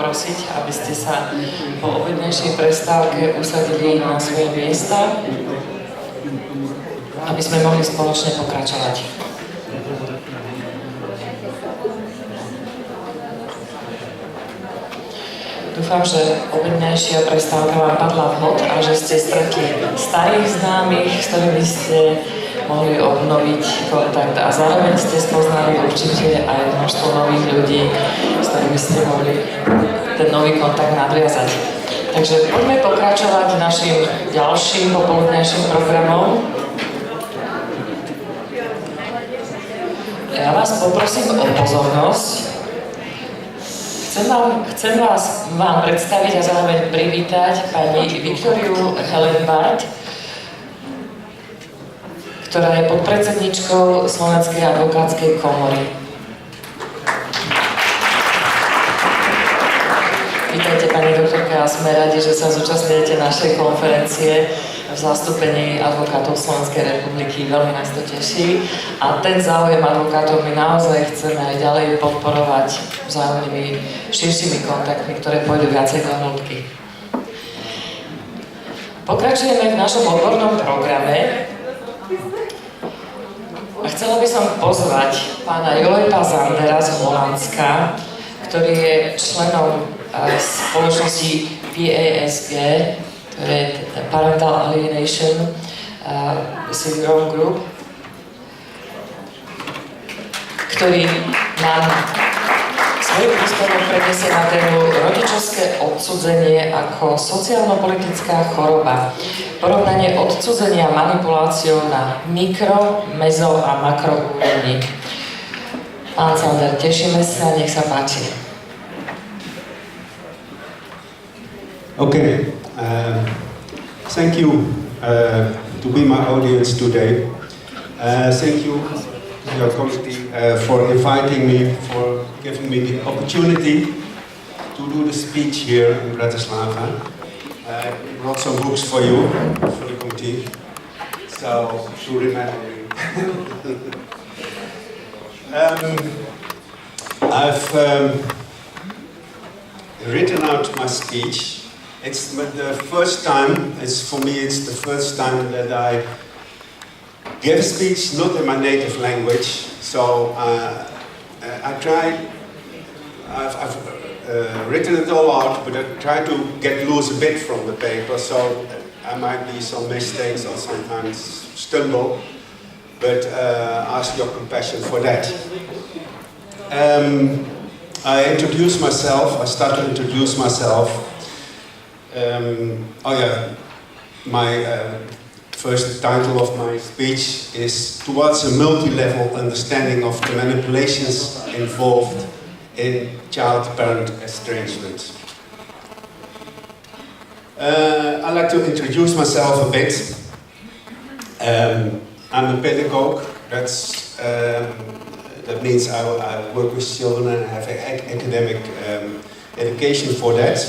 poprosiť, aby ste sa po obednejšej prestávke usadili na svoje miesta, aby sme mohli spoločne pokračovať. Dúfam, že obednejšia prestávka vám padla vhod a že ste stretli starých známych, s ktorými ste mohli obnoviť kontakt a zároveň ste spoznali určite aj množstvo nových ľudí, s ktorými ste mohli ten nový kontakt nadviazať. Takže poďme pokračovať našim ďalším popoludnejším programom. Ja vás poprosím o pozornosť. Chcem vám predstaviť a zároveň privítať pani Viktóriu Hellenbart, ktorá je podpredsedničkou Slovenskej advokátskej komory. Vítajte, pani doktorka, a sme radi, že sa zúčastňujete našej konferencie v zastúpení advokátov Slovenskej republiky. Veľmi nás to teší. A ten záujem advokátov my naozaj chceme aj ďalej podporovať vzájomnými širšími kontaktmi, ktoré pôjdu viacej do hĺbky. Pokračujeme v našom odbornom programe. A chcela by som pozvať pána Joepa Zandera z Holandska, ktorý je členom spoločnosti PASG, to je Parental Alienation Syndrom Group, ktorý nám svoj príspevok predniesie na tému rodičovské odcudzenie ako sociálno-politická choroba. Porovnanie odcudzenia manipuláciou na mikro, mezo a makro úrovni. Pán Zander, tešíme sa, nech sa páči. Okay, thank you to be my audience today. Thank you to your committee for inviting me, for giving me the opportunity to do the speech here in Bratislava. I brought some books for you, for the committee, so to remember me. I've written out my speech. It's the first time, for me it's the first time that I give a speech not in my native language. So I've written it all out, but I try to get loose a bit from the paper, so I might be some mistakes or sometimes stumble, but ask your compassion for that. I introduce myself, I start to introduce myself. My first title of my speech is Towards a Multi-Level Understanding of the Manipulations Involved in Child-Parent Estrangement. I'd like to introduce myself a bit. I'm a pedagogue. That means I work with children and have academic education for that.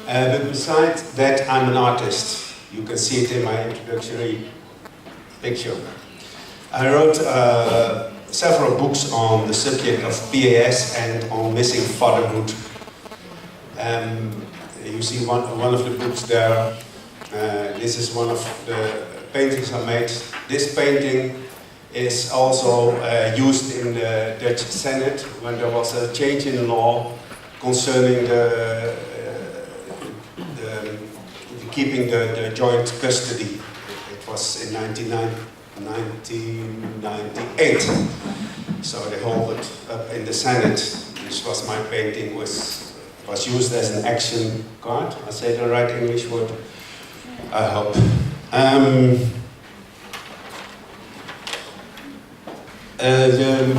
But besides that, I'm an artist. You can see it in my introductory picture. I wrote several books on the subject of PAS and on missing fatherhood. You see one of the books there. This is one of the paintings I made. This painting is also used in the Dutch Senate when there was a change in law concerning keeping the joint custody. It was in 1998. So they hold it up in the Senate. This was my painting, was used as an action card. I say the right English word, I hope. The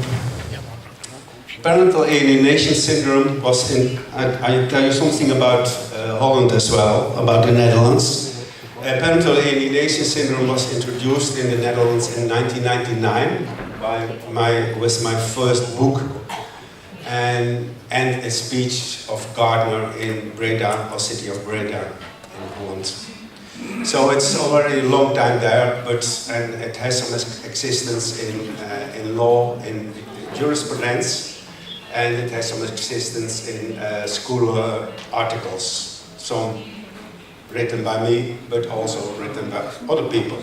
Parental Alienation Syndrome was I'll tell you something about Holland as well, about the Netherlands. Parental Alienation Syndrome was introduced in the Netherlands in 1999 with my first book and a speech of Gardner in Breda, or city of Breda in Holland. So it's already a long time there, and it has some existence in law, in jurisprudence. and it has some existence in school articles, some written by me, but also written by other people.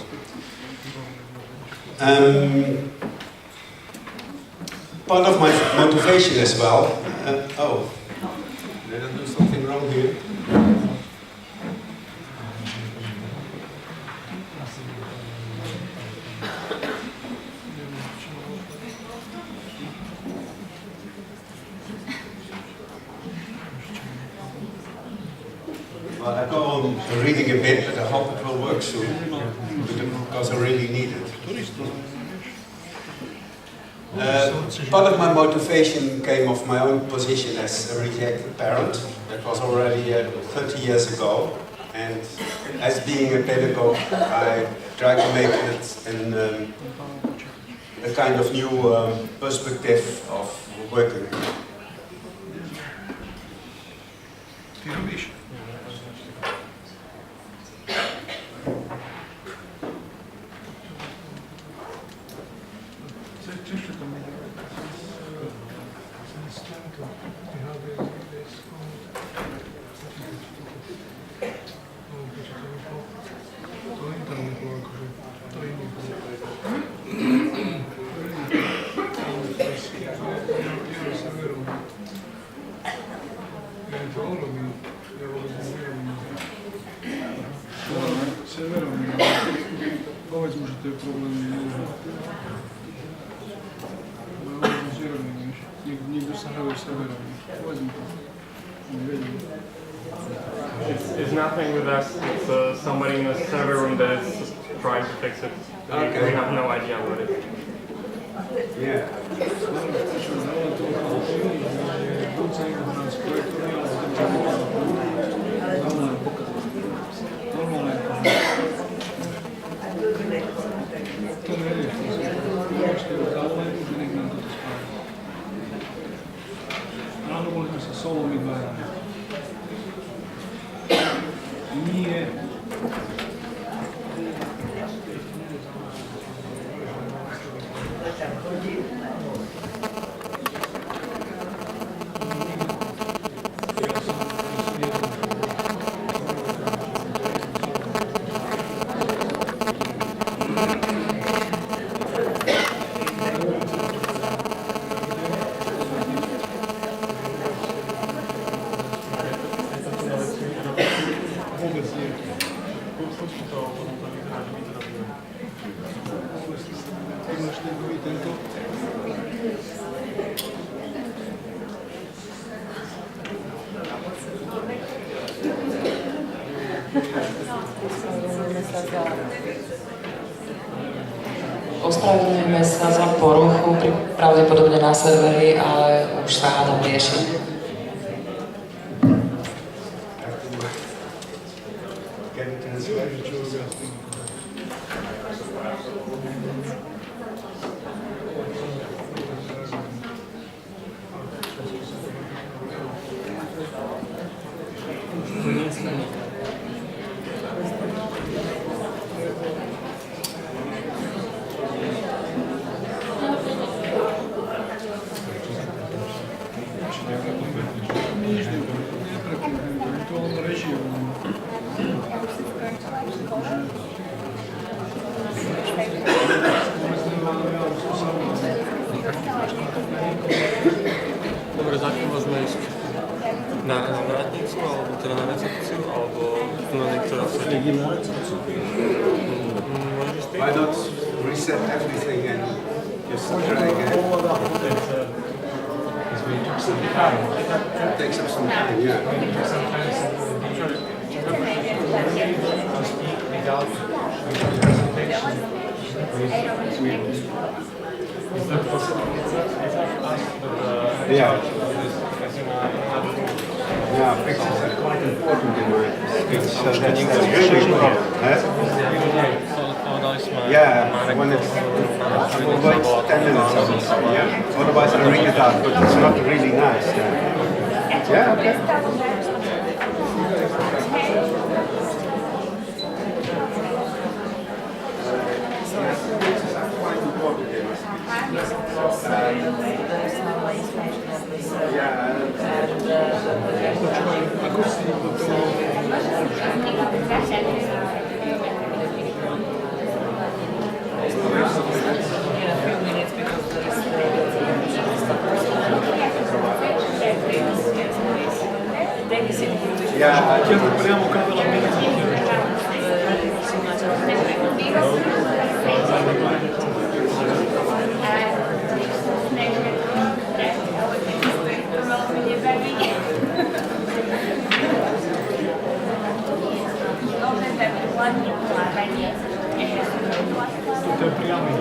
Part of my motivation as well, oh, did I do something wrong here? Well, I go on reading a bit, but I hope it will work soon, because I really need it. Part of my motivation came of my own position as a rejected parent. That was already 30 years ago, and as being a pedagogue, I tried to make it a kind of new perspective of working. It's nothing with us. It's somebody in the server room that is trying to fix it. Okay. We have no idea about it. Yeah. Ospravedlňujeme sa za poruchu, pravdepodobne na serveri, ale už sa hádam rieši. Dobre, zatím môžeme ísť na vrátnicu, alebo teda na recepciu, alebo tu na niektorá sa. Why not reset everything and just try again? It takes up some time, yeah. Yeah. Yeah, pictures are quite important in my speech, so that's really important. Yeah, when it's, I will wait 10 minutes or so, yeah. Otherwise I read it out, but it's not really nice. Yeah, okay. Ako si to... Ja, ti premo kabela to je prijavni.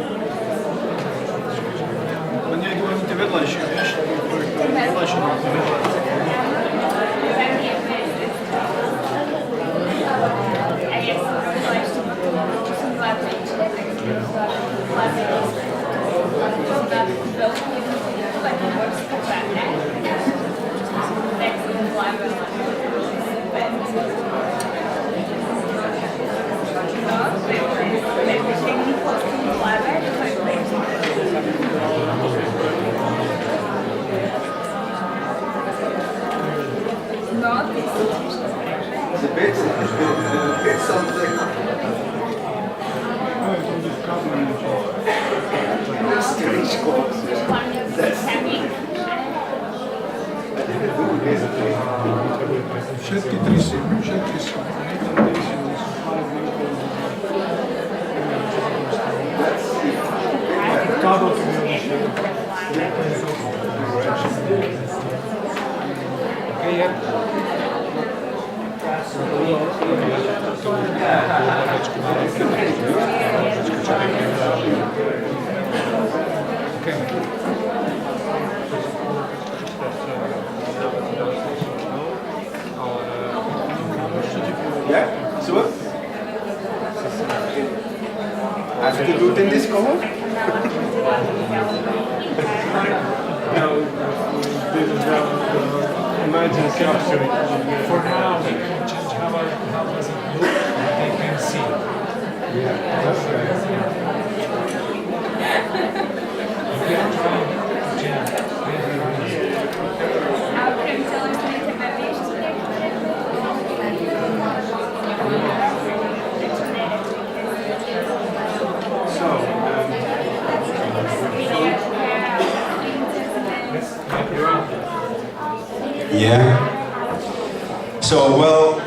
A nie byłem ty vedľajšie, vieš? Vedľajšie na to It's something. Všetky tri sú. Kábel to mi odlišil. Yeah, so? I have to do it in this color? No, this is emergency capsule. For now, we can change how does it look, they can see. Yeah, that's right. We are trying to change. Yeah. So, well,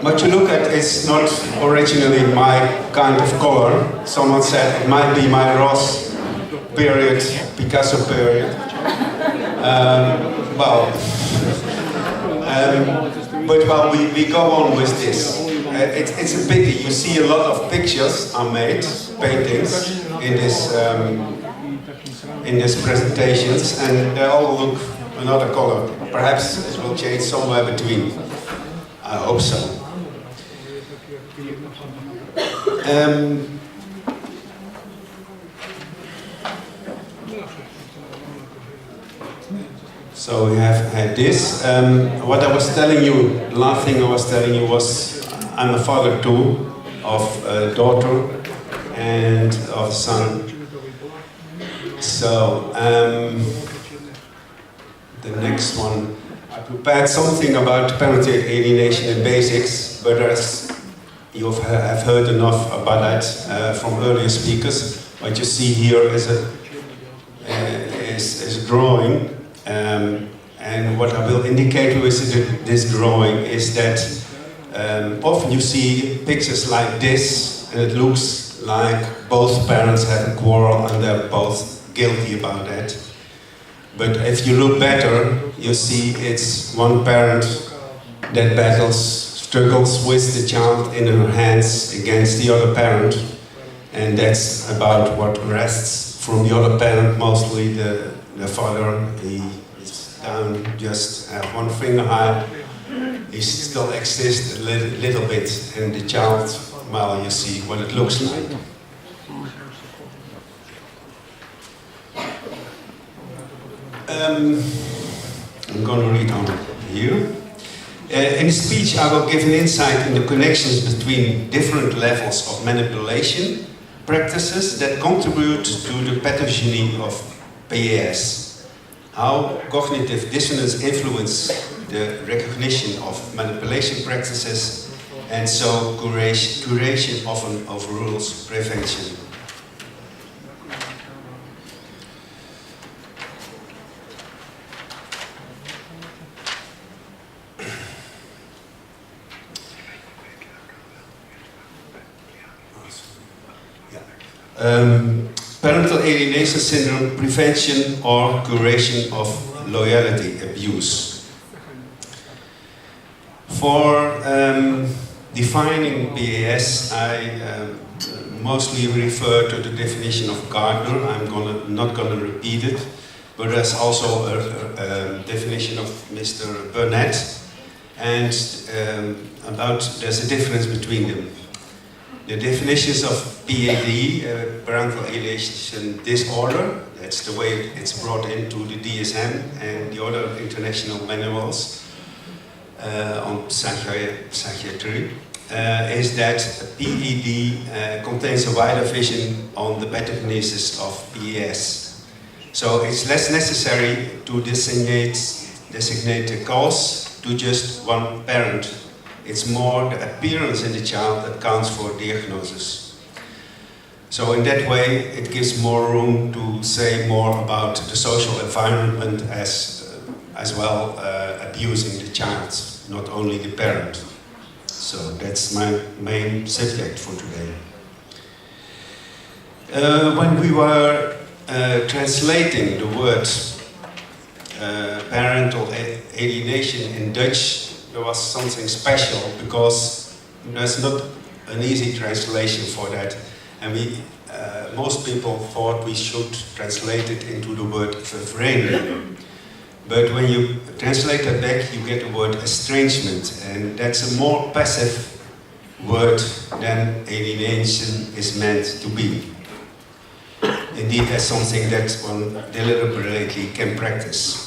what you look at is not originally my kind of color. Someone said it might be my Ross period, Picasso period. But we go on with this. It's a pity. You see a lot of pictures are made, paintings in these presentations, and they all look another color. Perhaps it will change somewhere between. I hope so. So we have had this. What I was telling you, the last thing I was telling you was I'm a father too, of a daughter and of a son. So the next one, I prepared something about parental alienation and basics, but as you have heard enough about that from earlier speakers. What you see here is a drawing, and what I will indicate with this drawing is that often you see pictures like this, and it looks like both parents have a quarrel and they're both guilty about that. But if you look better, you see it's one parent that struggles with the child in her hands against the other parent, and that's about what rests from the other parent, mostly the father. He is down just one finger high. He still exists a little bit, and the child, well, you see what it looks like. I'm going to read on here. In the speech, I will give an insight in the connections between different levels of manipulation practices that contribute to the pathogeny of PAS. How cognitive dissonance influences the recognition of manipulation practices, and so curation often overrules prevention. Parental alienation syndrome, prevention or curation of loyalty abuse. For defining PAS, I mostly refer to the definition of Gardner. I'm not gonna repeat it, but there's also a definition of Mr. Burnett, and there's a difference between them. The definitions of PAD, parental alienation disorder, that's the way it's brought into the DSM and the other international manuals on psychiatry, is that PED contains a wider vision on the pathogenesis of PAS. So it's less necessary to designate the cause to just one parent. It's more the appearance in the child that counts for diagnosis. So in that way, it gives more room to say more about the social environment as well abusing the child, not only the parent. So that's my main subject for today. When we were translating the word parental alienation in Dutch, there was something special because there's not an easy translation for that, and most people thought we should translate it into the word vervreemding. But when you translate that back, you get the word estrangement, and that's a more passive word than alienation is meant to be. Indeed, that's something that one deliberately can practice.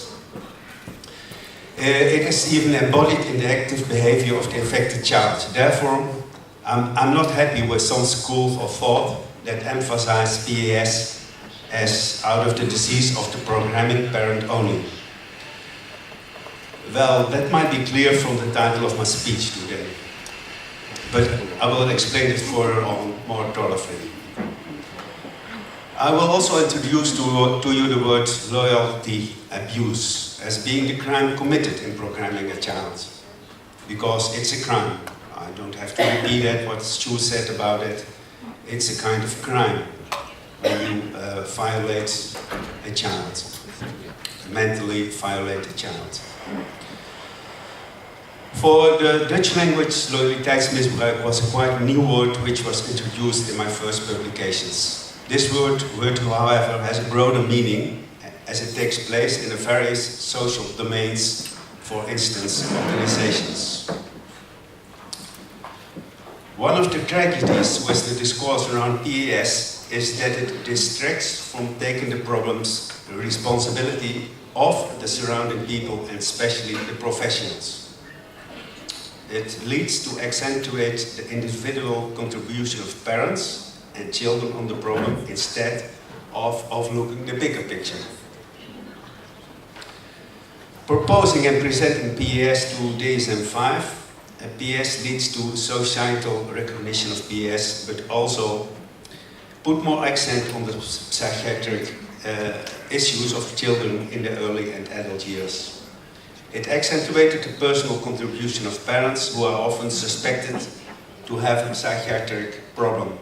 It is even embodied in the active behavior of the affected child. Therefore, I'm not happy with some schools of thought that emphasize PAS as out of the disease of the programming parent only. Well, that might be clear from the title of my speech today, but I will explain it further on more thoroughly. I will also introduce to you the word loyalty abuse as being the crime committed in programming a child, because it's a crime. I don't have to repeat that, what Stu said about it. It's a kind of crime when you violate a child, mentally violate a child. For the Dutch language, loyaliteitsmisbruik was a quite new word which was introduced in my first publications. This word, however, has a broader meaning as it takes place in the various social domains, for instance, organizations. One of the tragedies with the discourse around PAS is that it distracts from taking the problem's responsibility of the surrounding people, and especially the professionals. It leads to accentuate the individual contribution of parents and children on the problem instead of overlooking the bigger picture. Proposing and presenting PAS to DSM-5, PAS leads to societal recognition of PAS, but also put more accent on the psychiatric issues of children in the early and adult years. It accentuated the personal contribution of parents who are often suspected to have a psychiatric problem,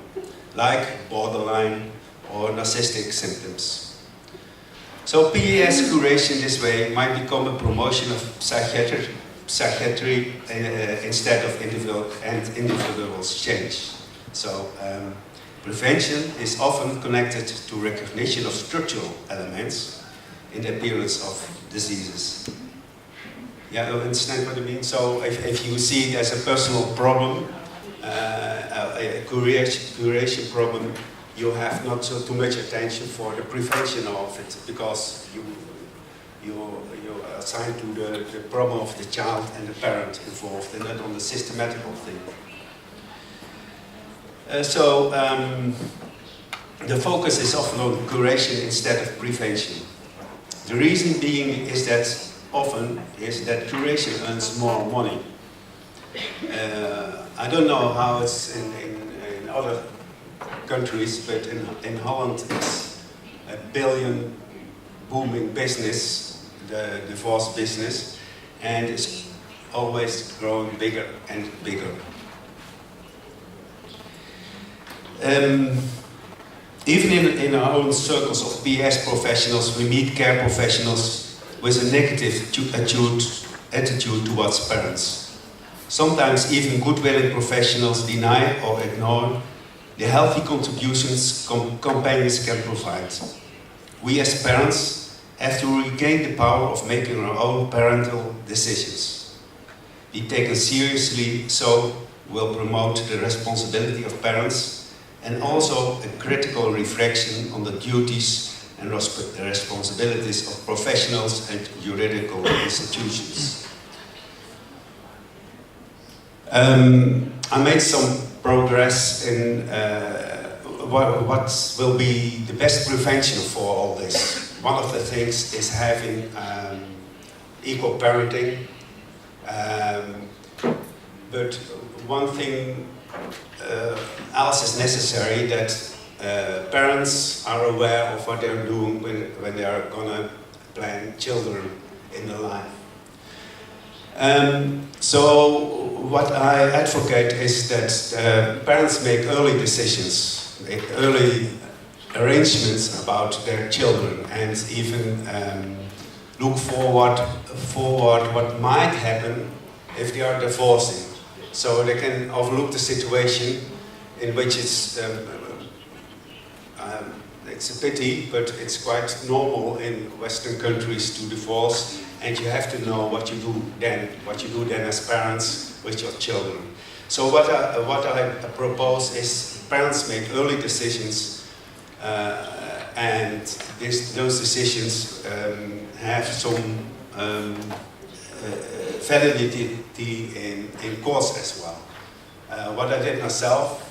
like borderline or narcissistic symptoms. So PAS curation this way might become a promotion of psychiatry instead of individual's change. So prevention is often connected to recognition of structural elements in the appearance of diseases. Yeah, you understand what I mean? So if you see it as a personal problem, a curation problem, you have not so too much attention for the prevention of it, because you assign to the problem of the child and the parent involved, and not on the systematical thing. The focus is often on curation instead of prevention. The reason being is that often is that curation earns more money. I don't know how it's in other countries, but in Holland it's a billion booming business, the divorce business, and it's always growing bigger and bigger. Even in our own circles of PS professionals, we meet care professionals with a negative attitude towards parents. Sometimes even good-willing professionals deny or ignore the healthy contributions companions can provide. We as parents have to regain the power of making our own parental decisions. Be taken seriously, so will promote the responsibility of parents and also a critical reflection on the duties and responsibilities of professionals and juridical institutions. I made some progress in what will be the best prevention for all this. One of the things is having equal parenting, but one thing else is necessary, that parents are aware of what they're doing when they are gonna plan children in their life. So what I advocate is that parents make early decisions, make early arrangements about their children, and even look forward what might happen if they are divorcing. So they can overlook the situation in which it's a pity, but it's quite normal in Western countries to divorce, and you have to know what you do then as parents with your children. So what I propose is parents make early decisions, and those decisions have some validity in course as well. What I did myself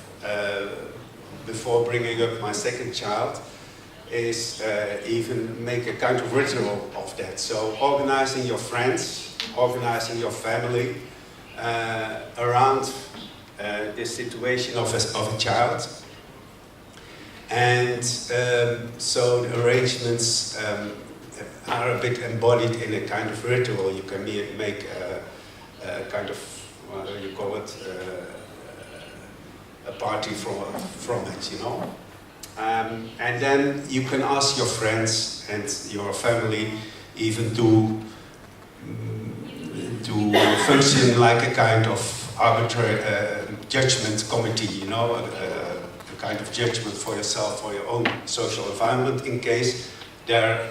before bringing up my second child is even make a kind of ritual of that. So organizing your friends, organizing your family around this situation of a child. And so the arrangements are a bit embodied in a kind of ritual. You can make a kind of, what do you call it, a party from it, you know. And then you can ask your friends and your family even to function like a kind of arbitrary judgment committee, you know, a kind of judgment for yourself, for your own social environment, in case there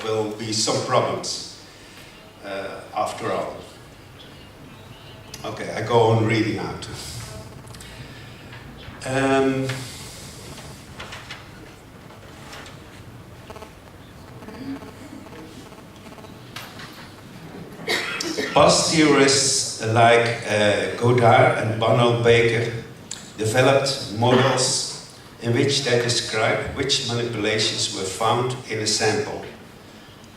will be some problems after all. Okay, I go on reading out. Past theorists like Godard and Bonald Baker developed models in which they describe which manipulations were found in a sample.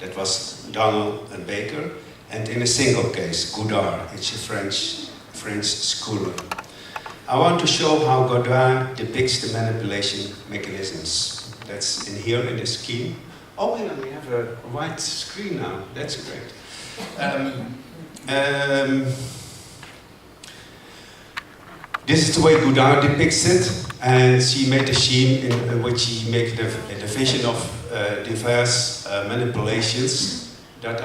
That was Donald and Baker, and in a single case, Godard, it's a French scholar. I want to show how Godard depicts the manipulation mechanisms. That's in here in the scheme. Oh, and we have a white screen now. That's great. This is the way Godard depicts it, and she made a scheme in which he makes the division of diverse manipulations that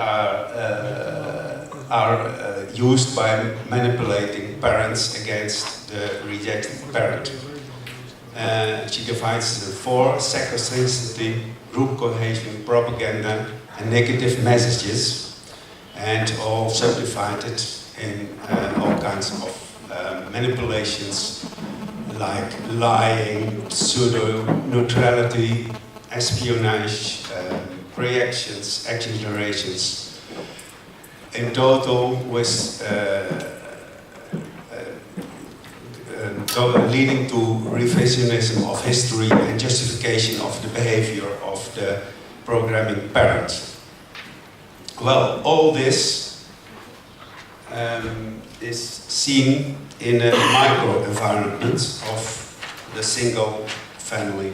are used by manipulating parents against the rejected parent. She divides the 4: sacrosanctity, group cohesion, propaganda, and negative messages, and all subdivided in all kinds of manipulations like lying, pseudo-neutrality, espionage, reactions, exaggerations. In total, with leading to revisionism of history and justification of the behavior of the programming parent. Well, all this is seen in a micro-environment of the single family.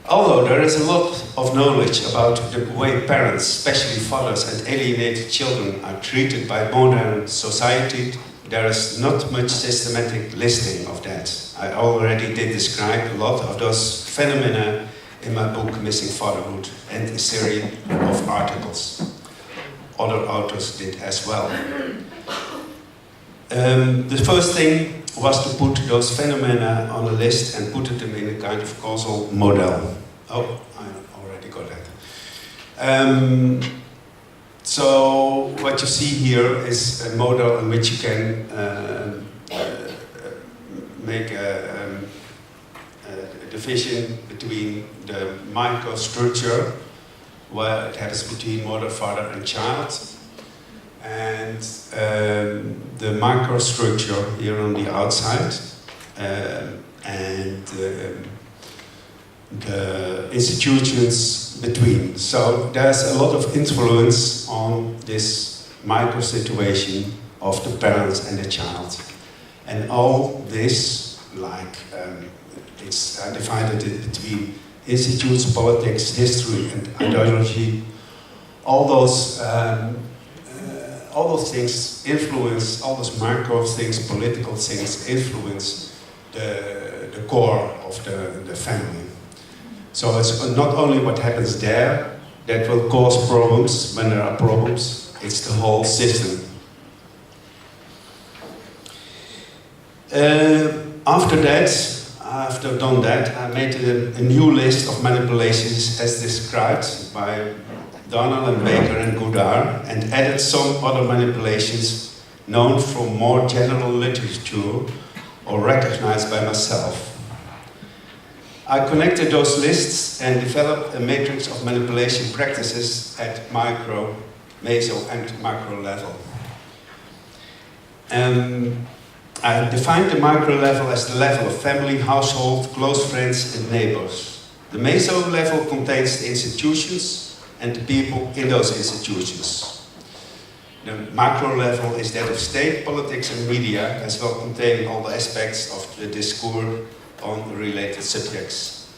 Although there is a lot of knowledge about the way parents, especially fathers and alienated children, are treated by modern society, there is not much systematic listing of that. I already did describe a lot of those phenomena in my book Missing Fatherhood and a series of articles. Other authors did as well. The first thing was to put those phenomena on a list and put them in a kind of causal model. Oh, I already got that. So what you see here is a model in which you can make a division between the microstructure, where it happens between mother, father and child, and the microstructure here on the outside, and the institutions between. So there's a lot of influence on this micro situation of the parents and the child. And all this, like, it's divided between institutes, politics, history and ideology. All those things influence, all those micro things, political things influence the core of the family. So it's not only what happens there that will cause problems when there are problems, it's the whole system. After I've done that, I made a new list of manipulations as described by Donald and Baker and Goddard, and added some other manipulations known from more general literature or recognized by myself. I connected those lists and developed a matrix of manipulation practices at micro, meso and macro level. I defined the micro level as the level of family, household, close friends and neighbors. The meso level contains the institutions and the people in those institutions. The macro level is that of state, politics and media, as well containing all the aspects of the discourse on related subjects.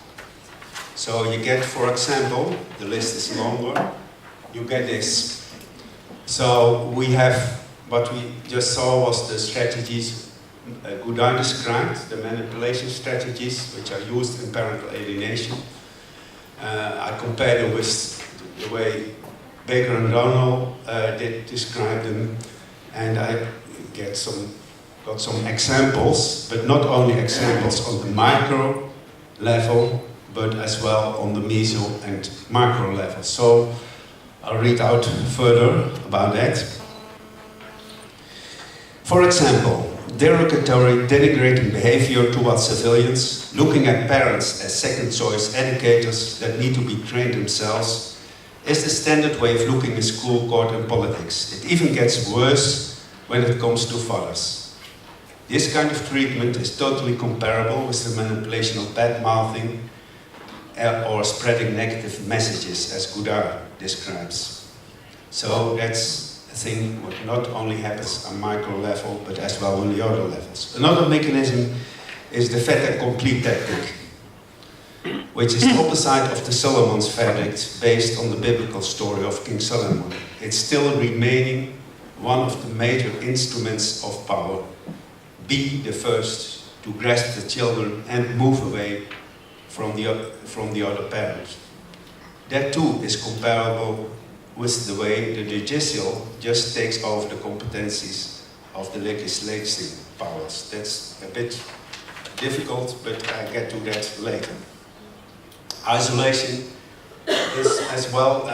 So you get, for example, the list is longer, you get this. So we have, what we just saw was the strategies Goddard described, the manipulation strategies which are used in parental alienation. I compared them with the way Baker and Donald did describe them, and I got some examples, but not only examples on the micro level, but as well on the meso and macro level. So I'll read out further about that. For example, derogatory, denigrating behavior towards civilians, looking at parents as second-choice educators that need to be trained themselves, is the standard way of looking in school, court and politics. It even gets worse when it comes to fathers. This kind of treatment is totally comparable with the manipulation of bad-mouthing or spreading negative messages, as Goddard describes. So that's a thing what not only happens on micro level, but as well on the other levels. Another mechanism is the fait accompli tactic, which is the opposite of the Solomon's verdict based on the biblical story of King Solomon. It's still remaining one of the major instruments of power. Be the first to grasp the children and move away from the other parent. That too is comparable with the way the judicial just takes over the competencies of the legislative powers. That's a bit difficult, but I get to that later. Isolation is as well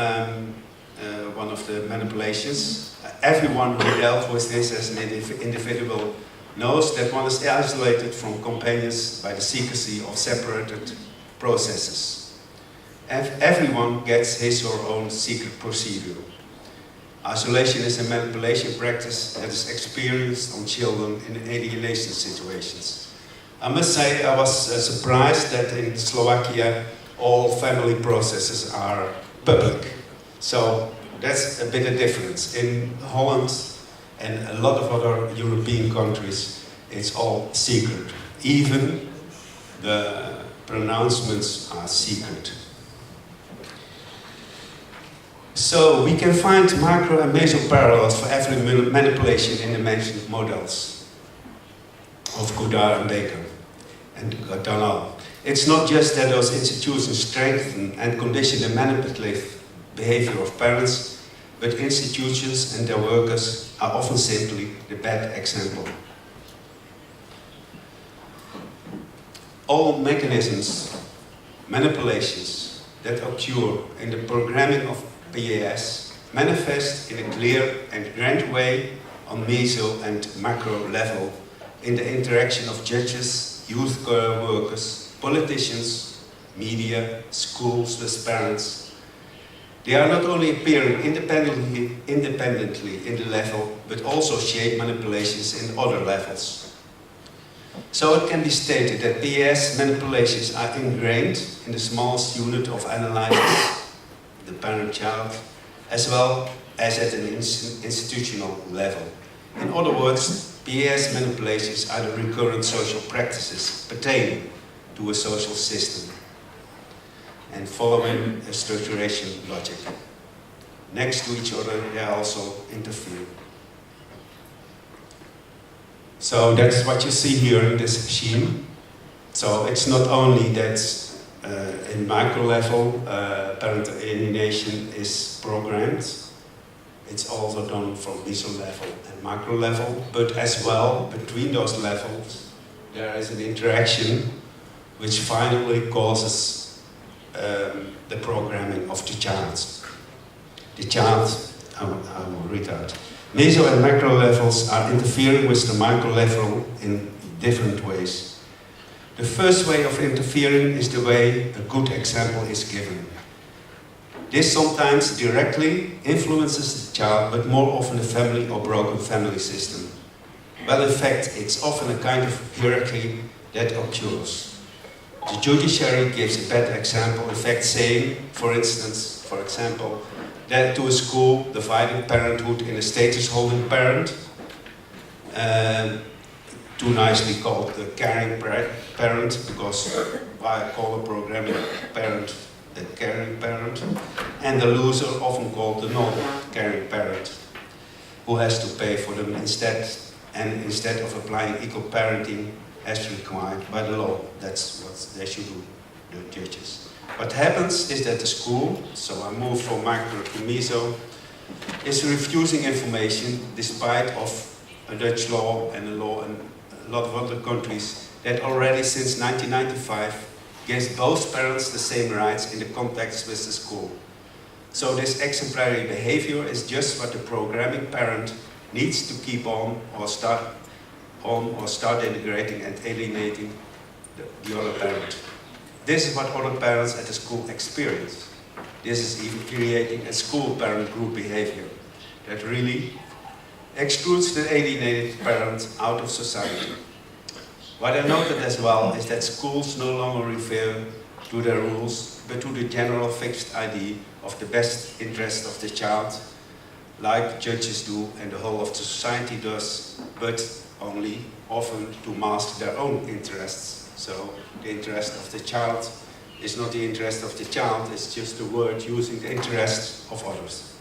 one of the manipulations. Everyone who dealt with this as an individual knows that one is isolated from companions by the secrecy of separated processes. Everyone gets his or her own secret procedure. Isolation is a manipulation practice that is experienced on children in alienation situations. I must say I was surprised that in Slovakia all family processes are public. So that's a bit of difference. In Holland and a lot of other European countries, it's all secret. Even the pronouncements are secret. So we can find macro and meso parallels for every manipulation in the mentioned models of Goddard and Baker and Donald. It's not just that those institutions strengthen and condition the manipulative behavior of parents, but institutions and their workers are often simply the bad example. All mechanisms, manipulations that occur in the programming of PAS manifest in a clear and grand way on meso and macro level in the interaction of judges, youth workers, politicians, media, schools with parents. They are not only appearing independently in the level, but also shape manipulations in other levels. So it can be stated that PAS manipulations are ingrained in the smallest unit of analysis, the parent-child, as well as at an institutional level. In other words, PAS manipulations are the recurrent social practices pertaining to a social system and following a structuration logic. Next to each other, they also interfere. So that's what you see here in this scheme. So it's not only that in micro level, parental alienation is programmed. It's also done from meso level and macro level, but as well, between those levels, there is an interaction which finally causes the programming of the child. The child, I will read out. Meso and macro levels are interfering with the micro level in different ways. The first way of interfering is the way a good example is given. This sometimes directly influences the child, but more often the family or broken family system. Well, in fact, it's often a kind of hierarchy that occurs. The judiciary gives a bad example, in fact saying, for example, that to a school dividing parenthood in a status-holding parent, too nicely called the caring parent, because I call a programming parent the caring parent, and the loser often called the non-caring parent, who has to pay for them instead of applying equal parenting as required by the law. That's what they should do, the judges. What happens is that the school, so I move from macro to meso, is refusing information despite of a Dutch law and a law in a lot of other countries that already since 1995 gives both parents the same rights in the context with the school. So this exemplary behavior is just what the programming parent needs to keep on or start denigrating and alienating the other parent. This is what other parents at the school experience. This is even creating a school parent group behavior that really excludes the alienated parent out of society. What I noted as well is that schools no longer refer to their rules, but to the general fixed idea of the best interest of the child, like judges do and the whole of the society does, but only often to mask their own interests. So the interest of the child is not the interest of the child, it's just a word using the interest of others.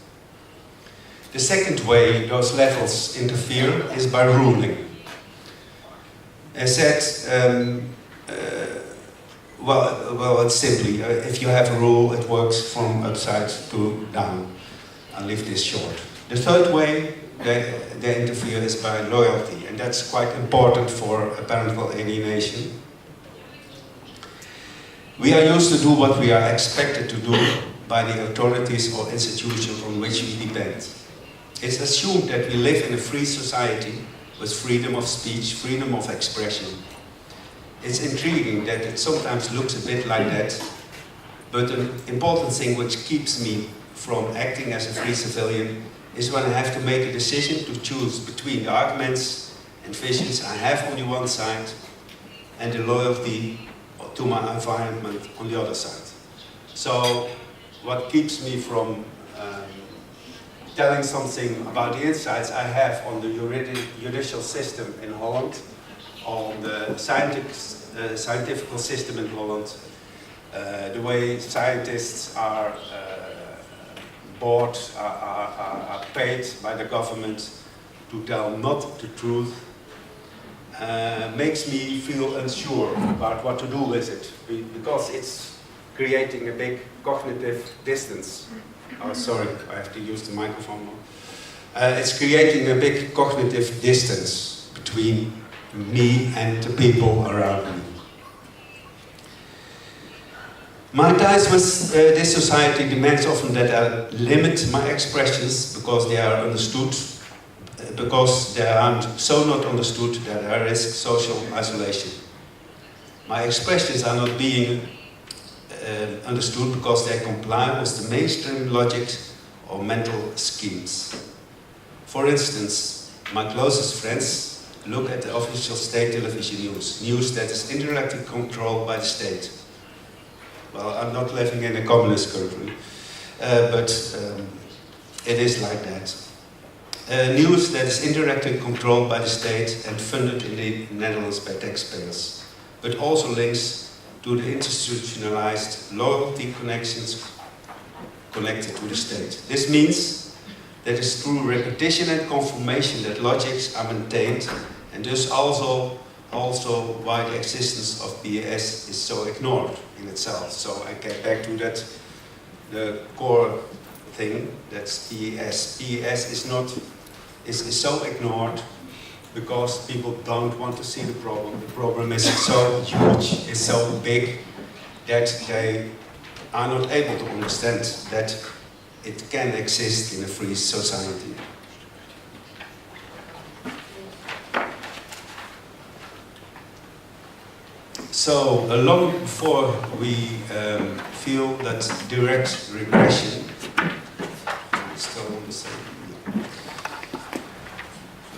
The second way those levels interfere is by ruling. As said, well, it's simply, if you have a rule, it works from upside to down. I'll leave this short. The third way they interfere is by loyalty, and that's quite important for a parental alienation. We are used to do what we are expected to do by the authorities or institutions on which we depend. It's assumed that we live in a free society with freedom of speech, freedom of expression. It's intriguing that it sometimes looks a bit like that, but an important thing which keeps me from acting as a free civilian is when I have to make a decision to choose between the arguments and visions I have on the one side and the loyalty to my environment on the other side. So what keeps me from telling something about the insights I have on the judicial system in Holland, on the scientific system in Holland, the way scientists are bought, are paid by the government to tell not the truth, makes me feel unsure about what to do with it, because it's creating a big cognitive distance. Oh, sorry, I have to use the microphone now. It's creating a big cognitive distance between me and the people around me. My ties with this society demands often that I limit my expressions because they are understood, because they aren't so not understood that I risk social isolation. My expressions are not being understood because they comply with the mainstream logic or mental schemes. For instance, my closest friends look at the official state television news that is indirectly controlled by the state. Well, I'm not living in a communist country, but it is like that. News that is indirectly controlled by the state and funded in the Netherlands by taxpayers, but also links to the institutionalized loyalty connections connected to the state. This means that it's through repetition and confirmation that logics are maintained, and thus also why the existence of PAS is so ignored in itself. So I get back to that, the core thing, that's PAS. PAS is so ignored because people don't want to see the problem. The problem is so huge, it's so big, that they are not able to understand that it can exist in a free society. So, long before we feel that direct repression,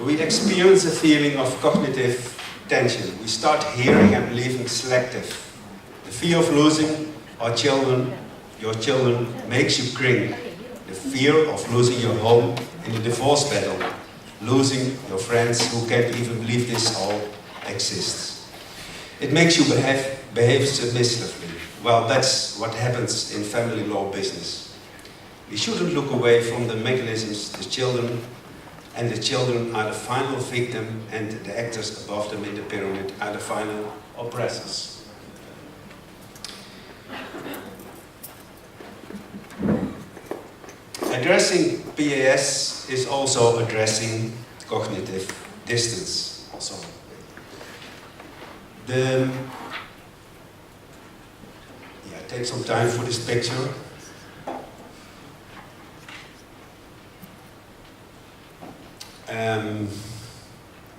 we experience a feeling of cognitive tension. We start hearing and believing selective. The fear of losing our children, your children, makes you cringe. The fear of losing your home in the divorce battle, losing your friends who can't even believe this all exists. It makes you behave submissively. Well, that's what happens in family law business. We shouldn't look away from the mechanisms the children are the final victim, and the actors above them in the pyramid are the final oppressors. Addressing PAS is also addressing cognitive distance. Also, take some time for this picture.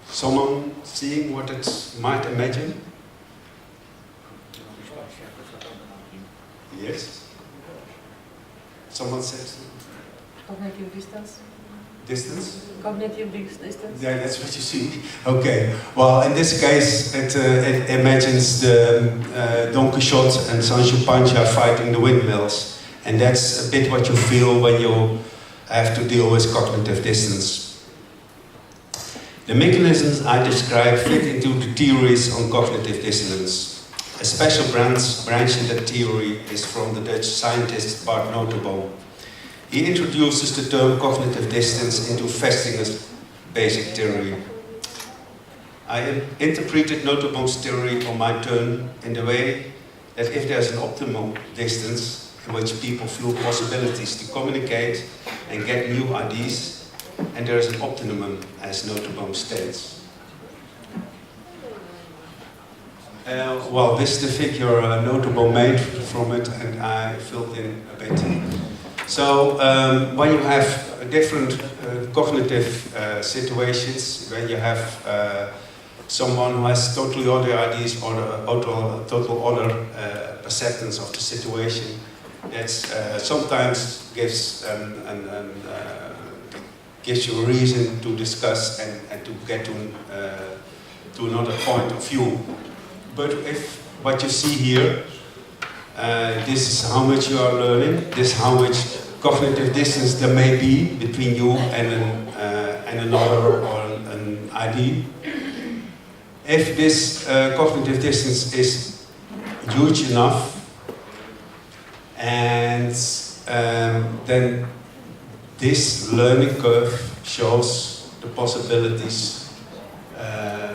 Someone seeing what it might imagine? Yes? Someone said? Cognitive distance. Distance? Cognitive distance. Yeah, that's what you see. Okay. Well, in this case, it imagines the Don Quixote and Sancho Panza fighting the windmills. And that's a bit what you feel when you have to deal with cognitive distance. The mechanisms I describe fit into the theories on cognitive dissonance. A special branch in that theory is from the Dutch scientist Bart Notenboom. He introduces the term cognitive distance into Vestinger's basic theory. I interpreted Notenboom's theory on my turn in the way that if there's an optimal distance in which people feel possibilities to communicate and get new ideas, and there is an optimum, as Notenboom states. Well, this is the figure Notenboom made from it, and I filled in a bit. So, when you have different cognitive situations, when you have someone who has totally other ideas or total other perceptions of the situation, that sometimes gives gives you a reason to discuss and to get to another point of view. But if what you see here, this is how much you are learning, this is how much cognitive distance there may be between you and another or an ID. If this cognitive distance is huge enough, and then this learning curve shows the possibilities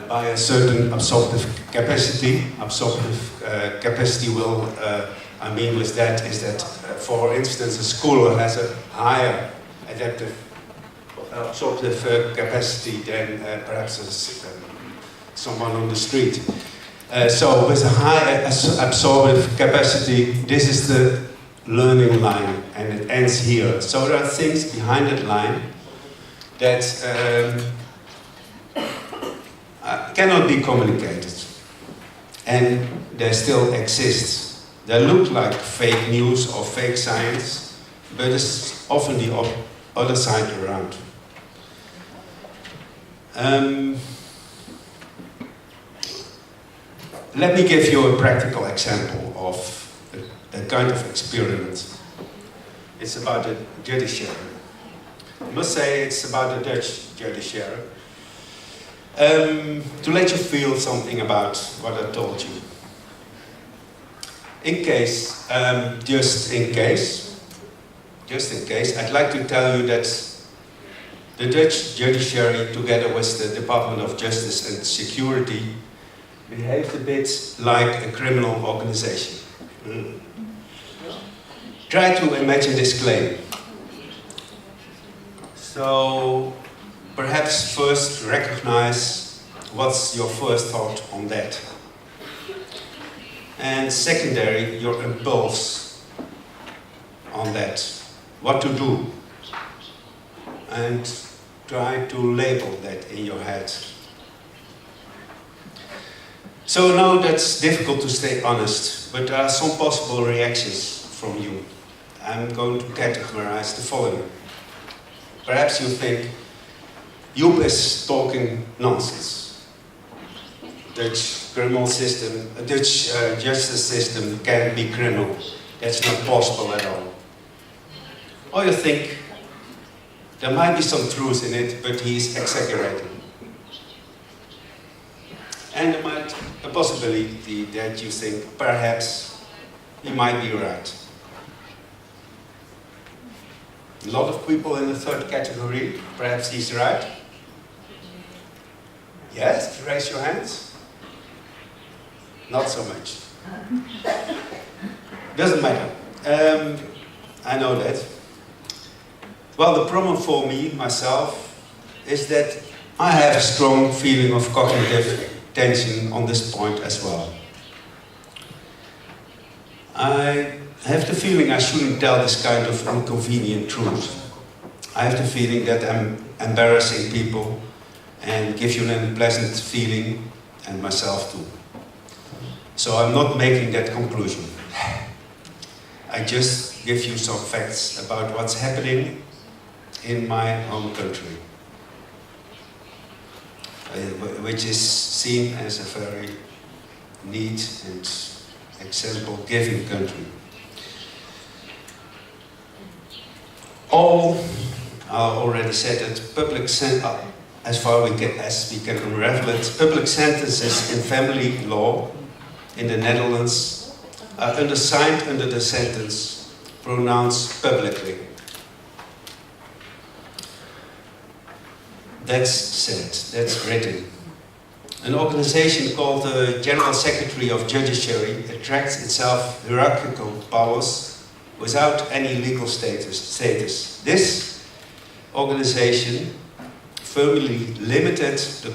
by a certain absorptive capacity. Absorptive capacity will, I mean with that is that, for instance, a school has a higher adaptive absorptive capacity than perhaps someone on the street. So with a high absorptive capacity, this is the learning line, and it ends here. So there are things behind that line that cannot be communicated, and they still exist. They look like fake news or fake science, but it's often the other side around. Let me give you a practical example of a kind of experiment. It's about the judiciary. I must say it's about the Dutch judiciary. To let you feel something about what I told you. In case, just in case, I'd like to tell you that the Dutch judiciary, together with the Department of Justice and Security, behaved a bit like a criminal organization. Try to imagine this claim. So, perhaps first recognize what's your first thought on that. And secondary, your impulse on that. What to do. And try to label that in your head. So now that's difficult to stay honest, but there are some possible reactions from you. I'm going to categorize the following. Perhaps you think, Joep is talking nonsense. Dutch criminal system, Dutch justice system can't be criminal. That's not possible at all. Or you think, there might be some truth in it, but he's exaggerating. And there might be a possibility that you think, perhaps, he might be right. A lot of people in the third category, perhaps he's right. Yes, raise your hands. Not so much. Doesn't matter. I know that. Well, the problem for me, myself, is that I have a strong feeling of cognitive tension on this point as well. I have the feeling I shouldn't tell this kind of inconvenient truth. I have the feeling that I'm embarrassing people and give you an unpleasant feeling, and myself too. So I'm not making that conclusion. I just give you some facts about what's happening in my home country, which is seen as a very neat and example-giving country. I already said that as far as we can unravel it, public sentences in family law in the Netherlands are undersigned under the sentence pronounced publicly. That's said, that's written. An organization called the General Secretary of Judiciary attracts itself hierarchical powers without any legal status. This organization firmly limited the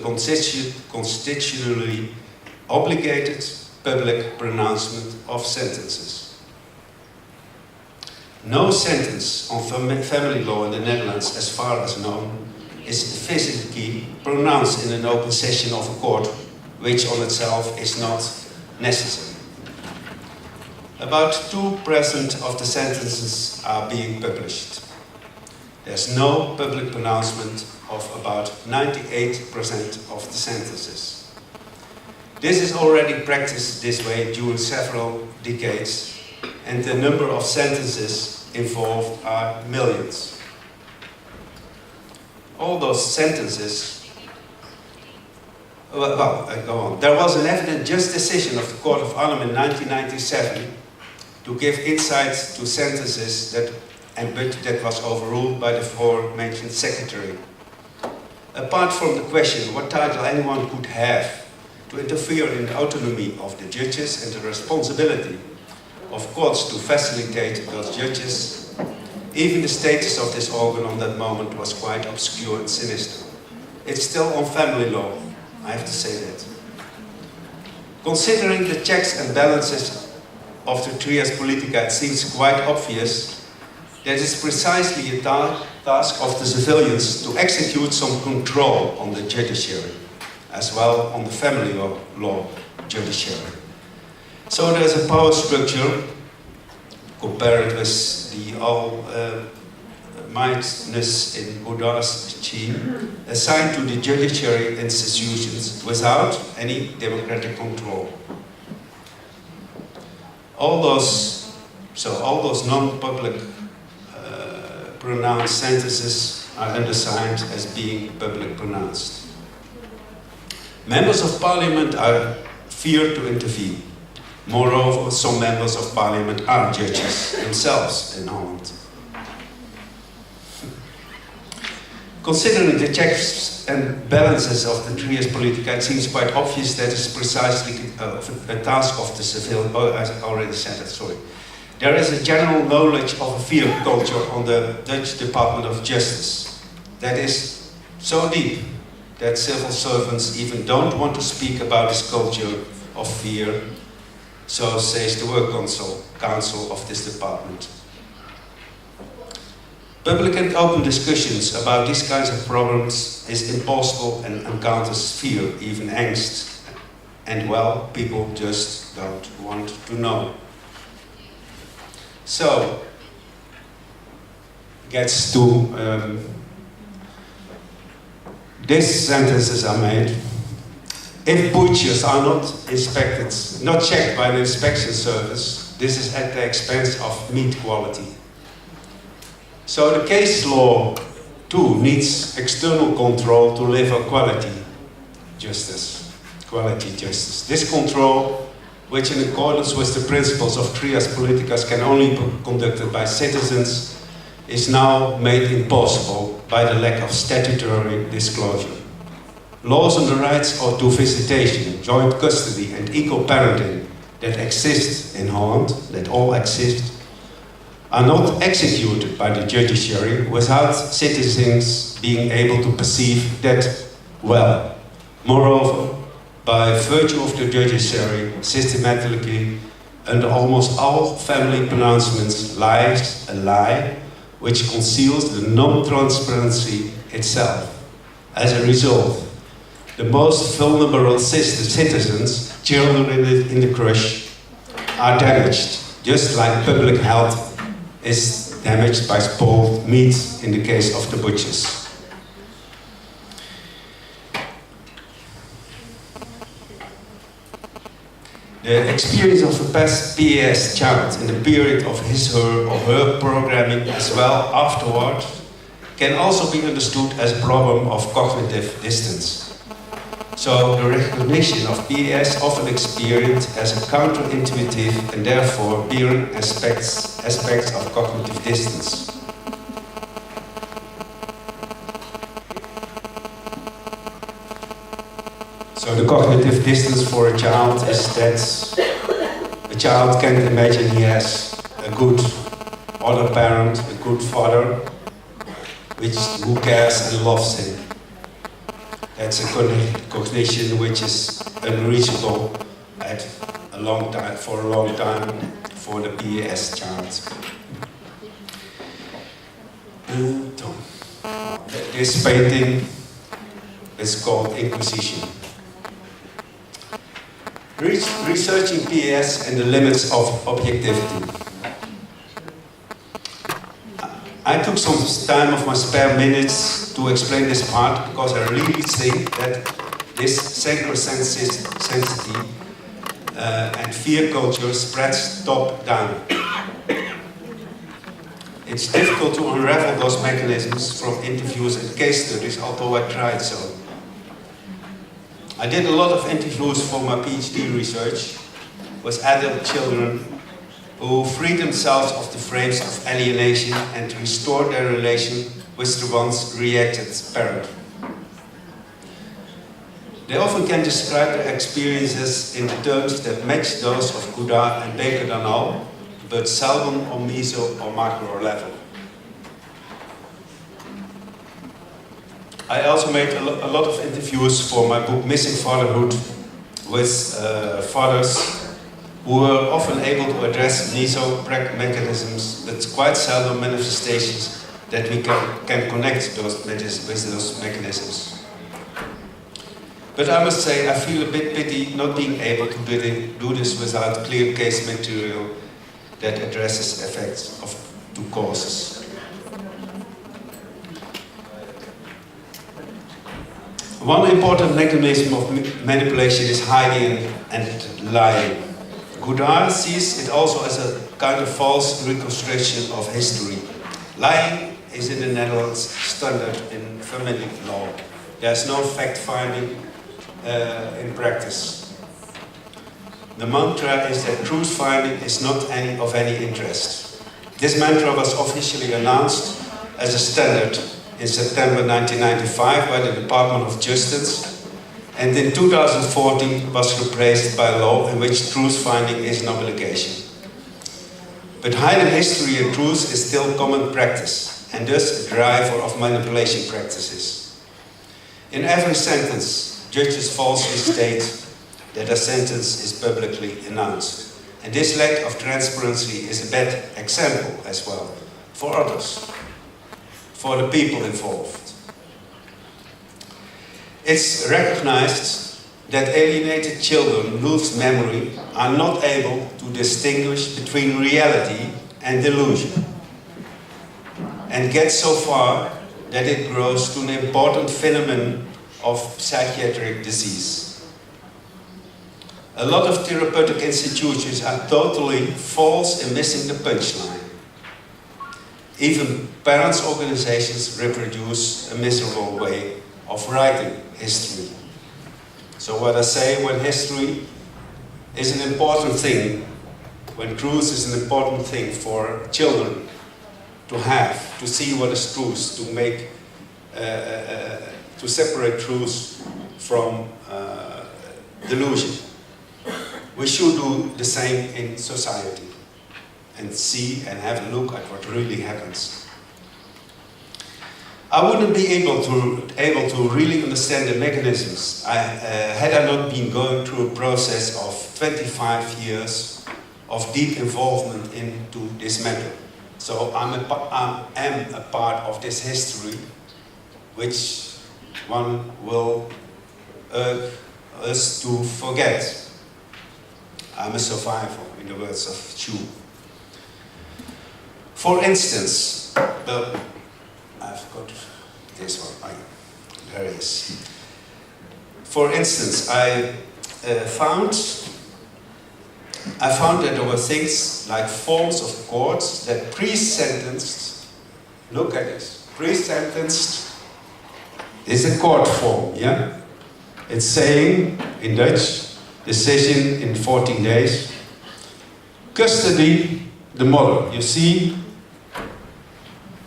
constitutionally obligated public pronouncement of sentences. No sentence on family law in the Netherlands, as far as known, is physically pronounced in an open session of a court, which on itself is not necessary. About 2% of the sentences are being published. There's no public pronouncement of about 98% of the sentences. This is already practiced this way during several decades, and the number of sentences involved are millions. All those sentences, I go on. There was an evident just decision of the Court of Arnhem in 1997 to give insights to sentences that was overruled by the aforementioned secretary. Apart from the question what title anyone could have to interfere in the autonomy of the judges and the responsibility of courts to facilitate those judges, even the status of this organ on that moment was quite obscure and sinister. It's still on family law, I have to say that. Considering the checks and balances of the trias politica, it seems quite obvious that it's precisely a task of the civilians to execute some control on the judiciary, as well on the family law judiciary. So there's a power structure, compared with the all-mightness in Buddha's regime, assigned to the judiciary institutions without any democratic control. All those non-public pronounced sentences are undersigned as being public pronounced. Members of parliament are feared to intervene. Moreover, some members of parliament are judges themselves in Holland. Considering the checks and balances of the trias politica, it seems quite obvious that it's precisely a task of the civil. Oh, I already said that, sorry. There is a general knowledge of a fear culture on the Dutch Department of Justice that is so deep that civil servants even don't want to speak about this culture of fear, so says the work council of this department. Public and open discussions about these kinds of problems is impossible and encounters fear, even angst. And well, people just don't want to know. So, gets to these sentences are made. If butchers are not checked by the inspection service, this is at the expense of meat quality. So the case law too needs external control to deliver quality justice. This control, which in accordance with the principles of trias politicas can only be conducted by citizens, is now made impossible by the lack of statutory disclosure. Laws on the rights to visitation, joint custody and equal parenting that exist in Holland, that all exist, are not executed by the judiciary without citizens being able to perceive that well. Moreover, by virtue of the judiciary, systematically, under almost all family pronouncements, lies a lie which conceals the non-transparency itself. As a result, the most vulnerable citizens, children in the crush, are damaged, just like public health is damaged by spoiled meat in the case of the butchers. The experience of a past PAS child in the period of his, her, or her programming as well afterward can also be understood as a problem of cognitive distance. So the recognition of PAS often experienced as a counterintuitive and therefore bearing aspects of cognitive distance. So the cognitive distance for a child is that a child can imagine he has a good other parent, a good father, who cares and loves him. That's a cognition which is unreachable for a long time for the PAS child. This painting is called Inquisition. Researching PAS and the limits of objectivity. I took some time of my spare minutes to explain this part because I really think that this sacrosanctity and fear culture spreads top down. It's difficult to unravel those mechanisms from interviews and case studies, although I tried so. I did a lot of interviews for my PhD research with adult children who freed themselves of the frames of alienation and restored their relation with the once rejected parent. They often can describe their experiences in terms that match those of Godard and Baker-Danal, but seldom on meso or macro level. I also made a lot of interviews for my book Missing Fatherhood with fathers who were often able to address meso mechanisms, but quite seldom manifestations that we can connect with those mechanisms. But I must say, I feel a bit pity not being able to do this without clear case material that addresses effects of two causes. One important mechanism of manipulation is hiding and lying. Godard sees it also as a kind of false reconstruction of history. Lying is in the Netherlands standard in family law. There's no fact-finding in practice. The mantra is that truth-finding is not of any interest. This mantra was officially announced as a standard in September 1995 by the Department of Justice, and in 2014 was replaced by a law in which truth-finding is an obligation. But hiding history and truth is still common practice, and thus a driver of manipulation practices. In every sentence, judges falsely state that a sentence is publicly announced. And this lack of transparency is a bad example as well for others, for the people involved. It's recognized that alienated children lose memory, are not able to distinguish between reality and delusion, and get so far that it grows to an important phenomenon of psychiatric disease. A lot of therapeutic institutions are totally false in missing the punchline. Even parents' organizations reproduce a miserable way of writing history. So what I say, when history is an important thing, when truth is an important thing for children to have, to see what is truth, to make to separate truth from delusion. We should do the same in society and see and have a look at what really happens. I wouldn't be able to really understand the mechanisms had I not been going through a process of 25 years of deep involvement into this matter. So I am a part of this history, which one will urge us to forget. I'm a survivor, in the words of Joep. For instance, I've got this one. There it is. For instance, I found that there were things like forms of courts that pre-sentenced. Look at this. Pre-sentenced is a court form, yeah? It's saying, in Dutch, decision in 14 days. Custody, the mother. You see,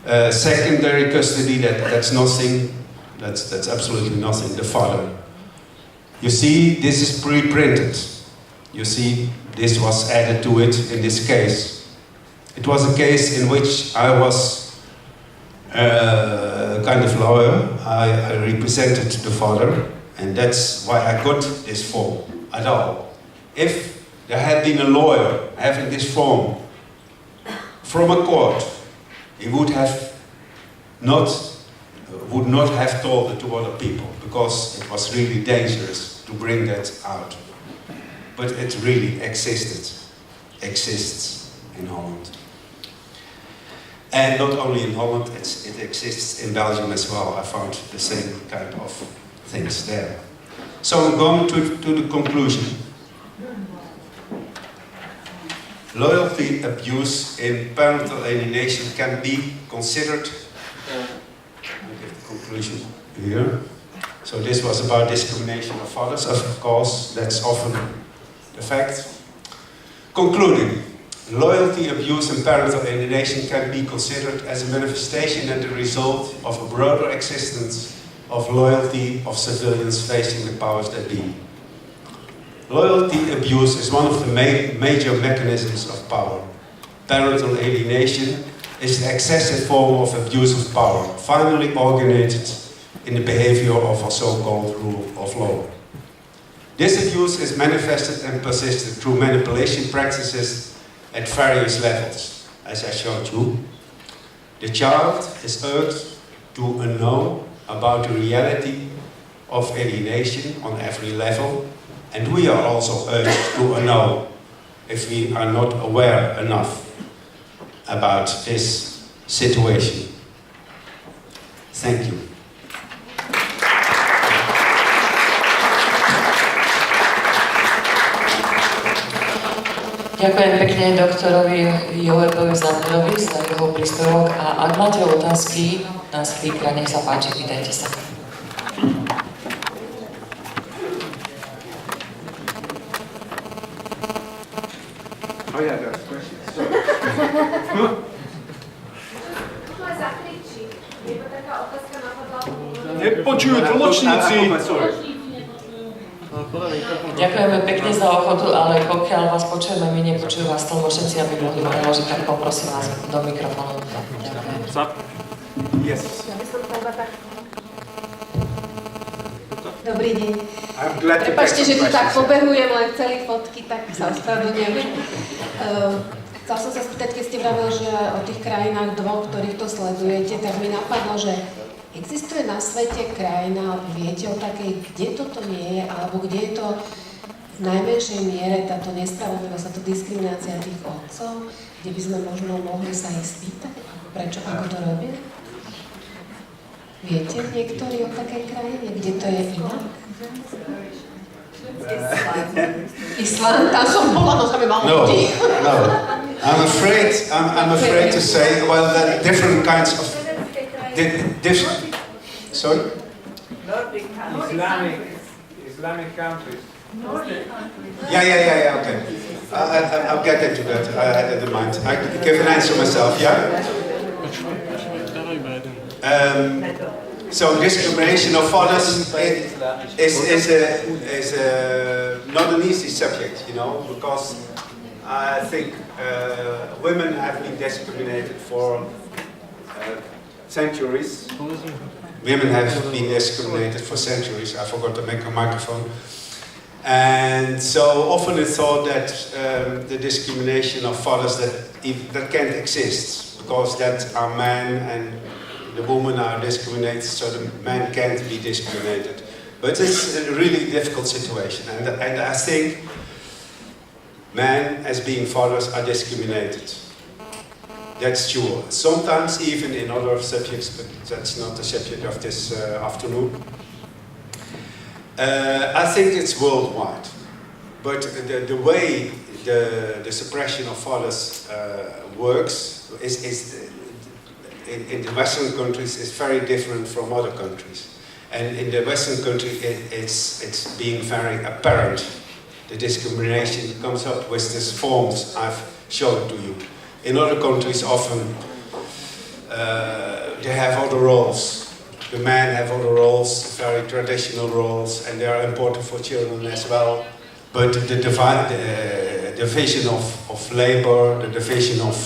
secondary custody, that's nothing. That's absolutely nothing, the father. You see, this is pre-printed. You see, this was added to it in this case. It was a case in which I was kind of lawyer. I represented the father, and that's why I got this form at all. If there had been a lawyer having this form from a court, he would not have told it to other people, because it was really dangerous to bring that out. But it really exists in Holland. And not only in Holland, it exists in Belgium as well. I found the same kind of things there. So I'm going to the conclusion. loyalty abuse in parental alienation can be considered. I'll give the conclusion here. So this was about discrimination of fathers, of course, that's often the fact. Concluding, loyalty abuse and parental alienation can be considered as a manifestation and the result of a broader existence of loyalty of civilians facing the powers that be. Loyalty abuse is one of the major mechanisms of power. Parental alienation is the excessive form of abuse of power, finally organized in the behavior of a so-called rule of law. This abuse is manifested and persisted through manipulation practices at various levels, as I showed you. The child is urged to know about the reality of alienation on every level, and we are also urged to know if we are not aware enough about this situation. Thank you. Ďakujem pekne doktorovi Joepovi Zanderovi za jeho príspevok a ak máte otázky na speakera, nech sa páči, pýtajte sa. Oh yeah, that's questions. Nepočujú tlmočníci. Ďakujeme pekne za ochotu, ale pokiaľ vás počujeme, my nepočujú vás tlmočníci, aby mohli preložiť, tak poprosím vás do mikrofónu. Ďakujem. Yes. Dobrý deň. I'm glad to Prepačte, že tu take some tak questions. pobehujem len celý fotky, tak sa ospravedlňujem. Chcel som sa spýtať, keď ste vravili, že o tých krajinách dvoch, ktorých to sledujete, tak mi napadlo, že existuje na svete krajina, alebo viete o takej, kde toto nie je, alebo kde je to v najmenšej miere táto nespravodlivosť, táto diskriminácia tých otcov, kde by sme možno mohli sa ich spýtať, prečo ako to robia? Viete niektorí o takej krajine, kde to je inak? Island, tam som bola, no tam je malo ľudí. No. I'm afraid to say, well, there are different kinds of different. Sorry? Islamic countries. Yeah, okay. I'll get into that. I had it in mind. I give an answer myself, yeah? So discrimination of fathers is not an easy subject, you know, because I think women have been discriminated for centuries. Women have been discriminated for centuries. I forgot to make a microphone. And so often it's thought that the discrimination of fathers that can't exist because that are men and the women are discriminated, so the man can't be discriminated. But it's a really difficult situation, and I think men as being fathers are discriminated. That's true. Sometimes even in other subjects, but that's not the subject of this afternoon. I think it's worldwide, but the way the suppression of fathers works is in the Western countries is very different from other countries. And in the Western country, it's being very apparent. The discrimination comes up with these forms I've showed to you. In other countries, often they have other roles. The men have other roles, very traditional roles, and they are important for children as well. But the division of labor, the division of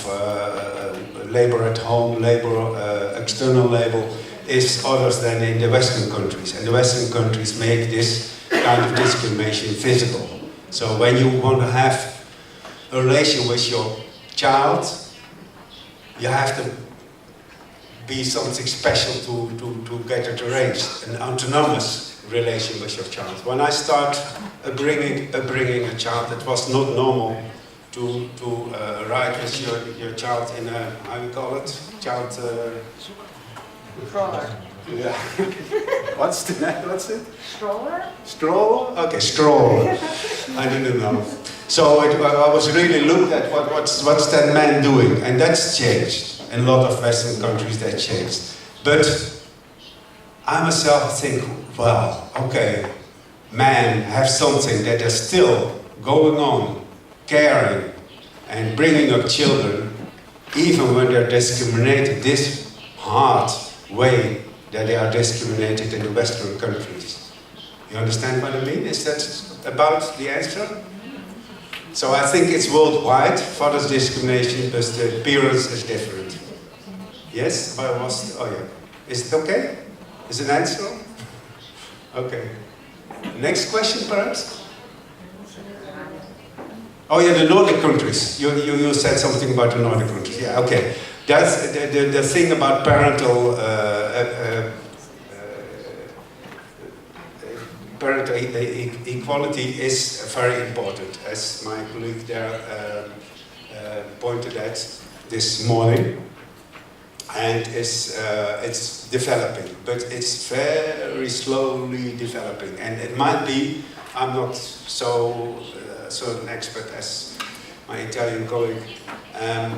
labor at home, labor, external labor, is others than in the Western countries. And the Western countries make this kind of discrimination visible. So when you want to have a relation with your child, you have to be something special to get it arranged, an autonomous relation with your child. When I start bringing a child, it was not normal to ride with your child in a, how you call it, child... Stroller. Yeah. What's it? Stroller? Stroller? Okay, stroller. I didn't know. So I was really looked at what's that man doing, and that's changed. In a lot of Western countries that changed. But I myself think, well, okay, men have something that is still going on, caring and bringing up children, even when they're discriminated this hard way that they are discriminated in the Western countries. You understand what I mean? Is that about the answer? So I think it's worldwide, father's discrimination, but the appearance is different. Yes? Oh yeah. Is it okay? Is it an answer? Okay. Next question, perhaps? Oh yeah, the Nordic countries. You said something about the Nordic countries. Yeah, okay. That's the thing about parental equality is very important, as my colleague there pointed at this morning. And it's developing, but it's very slowly developing. And it might be, I'm not so an expert as my Italian colleague,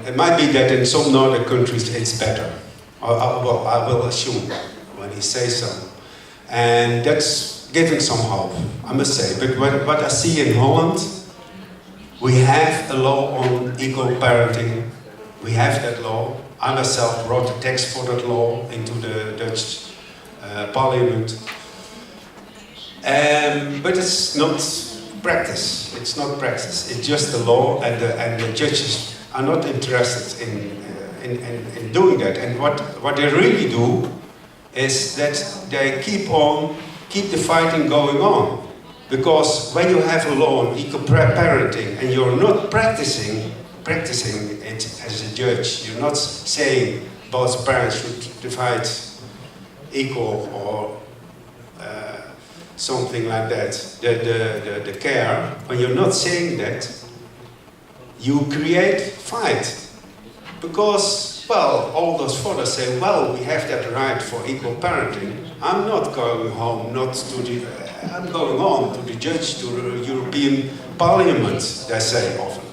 it might be that in some Nordic countries it's better. Well, I will assume when he says so. And that's giving some hope, I must say. But what I see in Holland, we have a law on equal parenting. We have that law. I myself wrote a text for that law into the Dutch parliament. But it's not practice. It's not practice. It's just the law, and the judges are not interested in doing that. And what they really do is that they keep the fighting going on. Because when you have a law on equal parenting and you're not practicing it as a judge, you're not saying both parents should divide equal or something like that, the care, when you're not saying that, you create fight. Because, well, all those fathers say, well, we have that right for equal parenting. I'm not going home, I'm going on to the judge, to the European Parliament, they say often.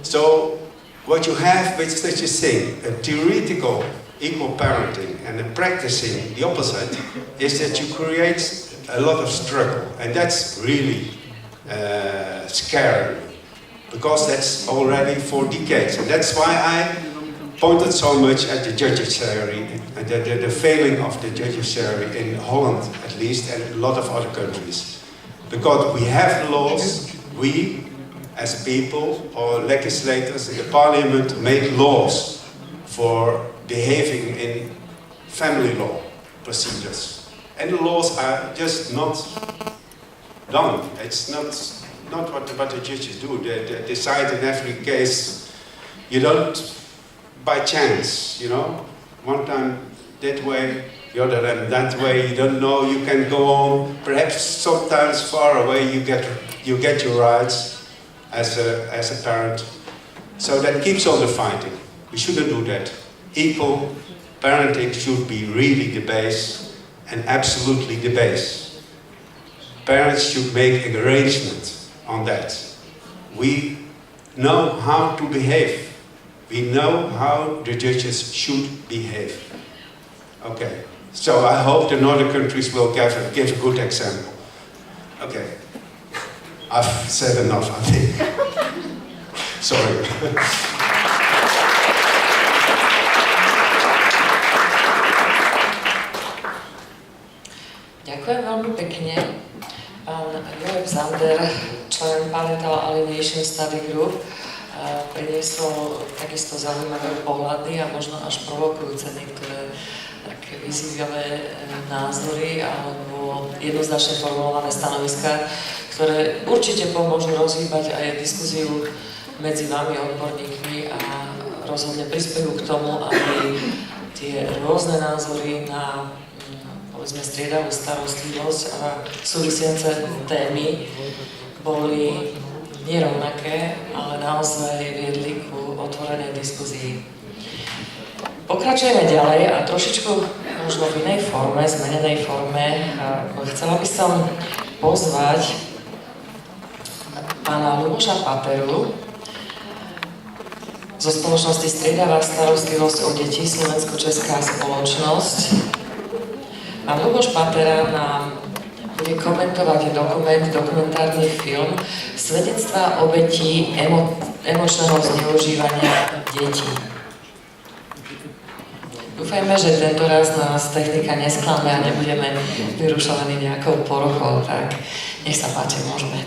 So, what you have with such a thing, a theoretical equal parenting and a practicing the opposite, is that you create a lot of struggle. And that's really scary, because that's already for decades. And that's why I pointed so much at the judiciary, the failing of the judiciary in Holland, at least, and a lot of other countries. Because we have laws, we, as people or legislators in the parliament, make laws for behaving in family law procedures. And the laws are just not done. It's not what the judges do. They decide in every case. You don't, by chance, you know, one time that way, the other time that way. You don't know. You can go on. Perhaps sometimes far away, you get your rights as a parent. So that keeps on the fighting. We shouldn't do that. Equal parenting should be really the base, and absolutely the base. Parents should make an arrangement on that. We know how to behave. We know how the judges should behave. Okay, so I hope the Nordic countries will give a good example. Okay, I've said enough, I think. Sorry. Ďakujem veľmi pekne. Pán Joep Zander, člen Parental Alienation Study Group, priniesol takisto zaujímavé pohľady a možno až provokujúce niektoré také vyzývavé názory alebo jednoznačne formulované stanoviská, ktoré určite pomôžu rozhýbať aj diskuziu medzi vami, odborníkmi, a rozhodne prispejú k tomu, aby tie rôzne názory na, povedzme, striedavú starostlivosť a súvisiace témy boli nerovnaké, ale naozaj viedli ku otvorenej diskuzii. Pokračujeme ďalej a trošičku možno v inej forme, zmenenej forme. Chcela by som pozvať pána Ľuboša Pateru zo spoločnosti Striedavá starostlivosť o deti, Slovensko-Česká spoločnosť. Pán Ľuboš Patera nám bude komentovať dokumentárny film Svedectvá obetí emočného zneužívania detí. Dúfajme, že tento raz nás technika nesklame a nebudeme vyrušovaní nejakou poruchou, tak nech sa páči, môžeme.